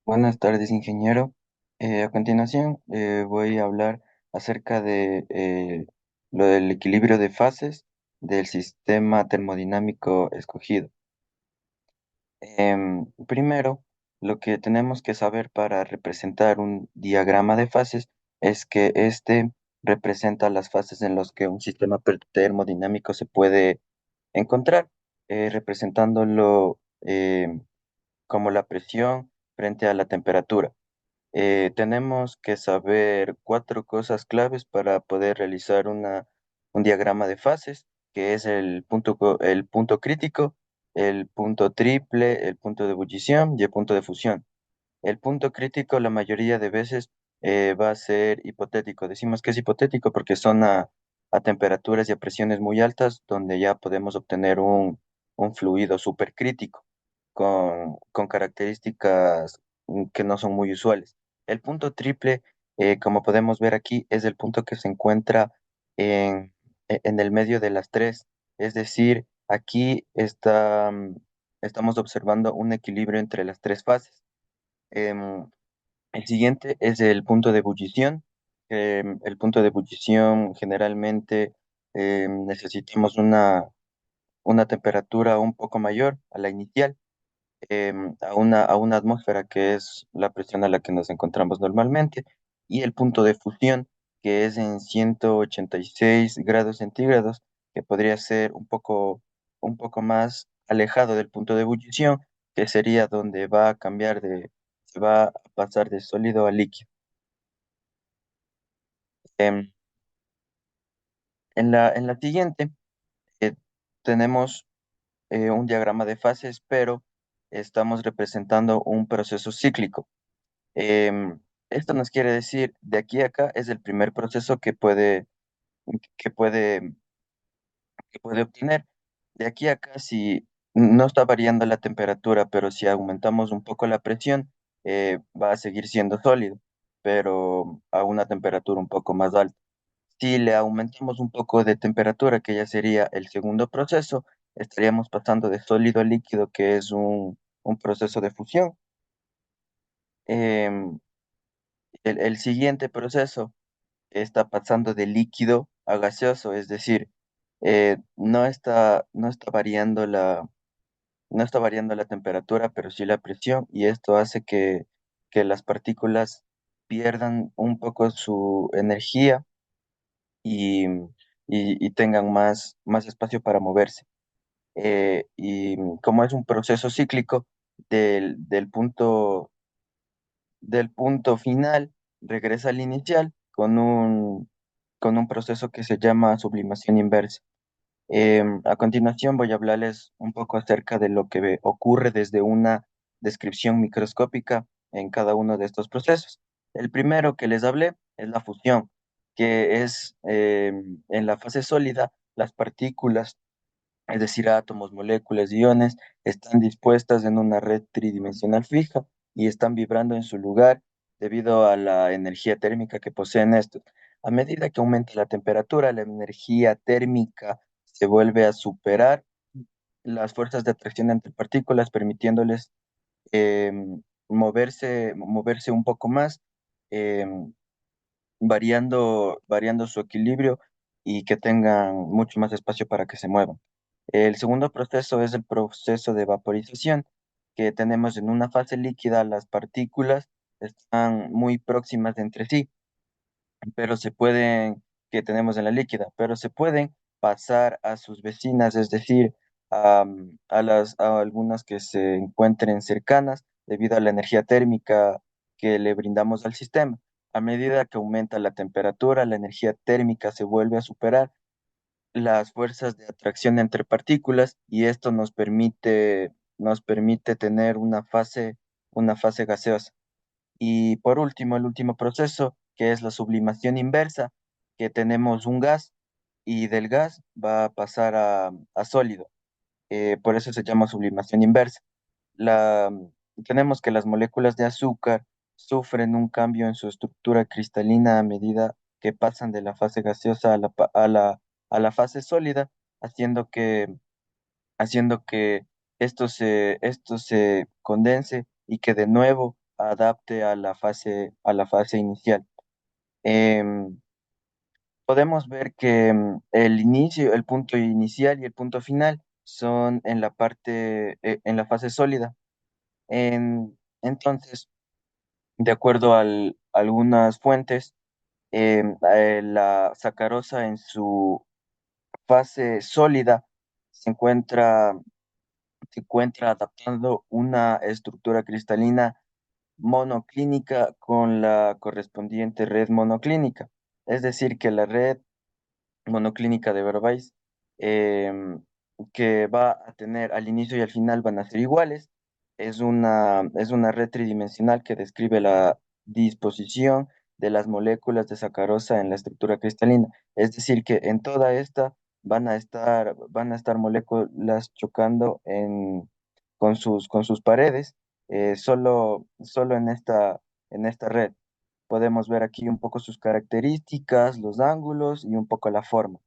Buenas tardes, ingeniero. A continuación, voy a hablar acerca de lo del equilibrio de fases del sistema termodinámico escogido. Primero, lo que tenemos que saber para representar un diagrama de fases es que este representa las fases en las que un sistema termodinámico se puede encontrar, representándolo como la presión frente a la temperatura. Tenemos que saber cuatro cosas claves para poder realizar un diagrama de fases, que es el punto crítico, el punto triple, el punto de ebullición y el punto de fusión. El punto crítico la mayoría de veces va a ser hipotético. Decimos que es hipotético porque son a temperaturas y a presiones muy altas donde ya podemos obtener un fluido supercrítico con características que no son muy usuales. El punto triple, como podemos ver aquí, es el punto que se encuentra en, en el medio de las tres. Es decir, aquí estamos observando un equilibrio entre las tres fases. Em, el siguiente es el punto de ebullición. El punto de ebullición generalmente necesitamos una temperatura un poco mayor a la inicial, a una atmósfera que es la presión a la que nos encontramos normalmente, y el punto de fusión, que es en 186 grados centígrados, que podría ser un poco más alejado del punto de ebullición, que sería donde va a se va a pasar de sólido a líquido. Em, en la siguiente, eh, tenemos un diagrama de fases, pero estamos representando un proceso cíclico. Esto nos quiere decir, de aquí a acá es el primer proceso que puede, que puede obtener. De aquí a acá, si no está variando la temperatura, pero si aumentamos un poco la presión, va a seguir siendo sólido, pero a una temperatura un poco más alta. Si le aumentamos un poco de temperatura, que ya sería el segundo proceso, estaríamos pasando de sólido a líquido, que es un proceso de fusión. Em, el siguiente proceso está pasando de líquido a gaseoso, es decir, no está variando no está variando la temperatura, pero sí la presión, y esto hace que las partículas pierdan un poco su energía y tengan más espacio para moverse. Y como es un proceso cíclico, del punto final regresa al inicial con un proceso que se llama sublimación inversa. A continuación voy a hablarles un poco acerca de lo que ocurre desde una descripción microscópica en cada uno de estos procesos. El primero que les hablé es la fusión, que es en la fase sólida, las partículas, es decir, átomos, moléculas, iones, están dispuestas en una red tridimensional fija y están vibrando en su lugar debido a la energía térmica que poseen estos. A medida que aumenta la temperatura, la energía térmica se vuelve a superar las fuerzas de atracción entre partículas, permitiéndoles moverse un poco más, em, variando su equilibrio y que tengan mucho más espacio para que se muevan. El segundo proceso es el proceso de vaporización, que tenemos en una fase líquida, las partículas están muy próximas entre sí, pero que tenemos en la líquida, pero se pueden pasar a sus vecinas, es decir, a algunas que se encuentren cercanas debido a la energía térmica que le brindamos al sistema. A medida que aumenta la temperatura, la energía térmica se vuelve a superar las fuerzas de atracción entre partículas y esto nos permite tener una fase gaseosa. Y por último, el último proceso, que es la sublimación inversa, que tenemos un gas y del gas va a pasar a sólido. Por eso se llama sublimación inversa. La, Tenemos que las moléculas de azúcar sufren un cambio en su estructura cristalina a medida que pasan de la fase gaseosa a la fase sólida, haciendo haciendo que esto se condense y que de nuevo adapte a la fase inicial. Em, Podemos ver que el inicio, el punto inicial y el punto final son en la en la fase sólida. Entonces, de acuerdo a algunas fuentes, la sacarosa en su fase sólida se se encuentra adaptando una estructura cristalina monoclínica con la correspondiente red monoclínica. Es decir, que la red monoclínica de Vervais, em, que va a tener al inicio y al final van a ser iguales. Es una red tridimensional que describe la disposición de las moléculas de sacarosa en la estructura cristalina. Es decir, que en toda esta van a estar moléculas chocando con sus paredes, solo en esta red. Podemos ver aquí un poco sus características, los ángulos y un poco la forma.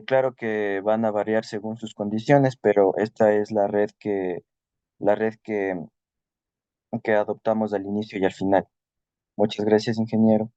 Claro que van a variar según sus condiciones, pero esta es la red que adoptamos al inicio y al final. Muchas gracias, ingeniero.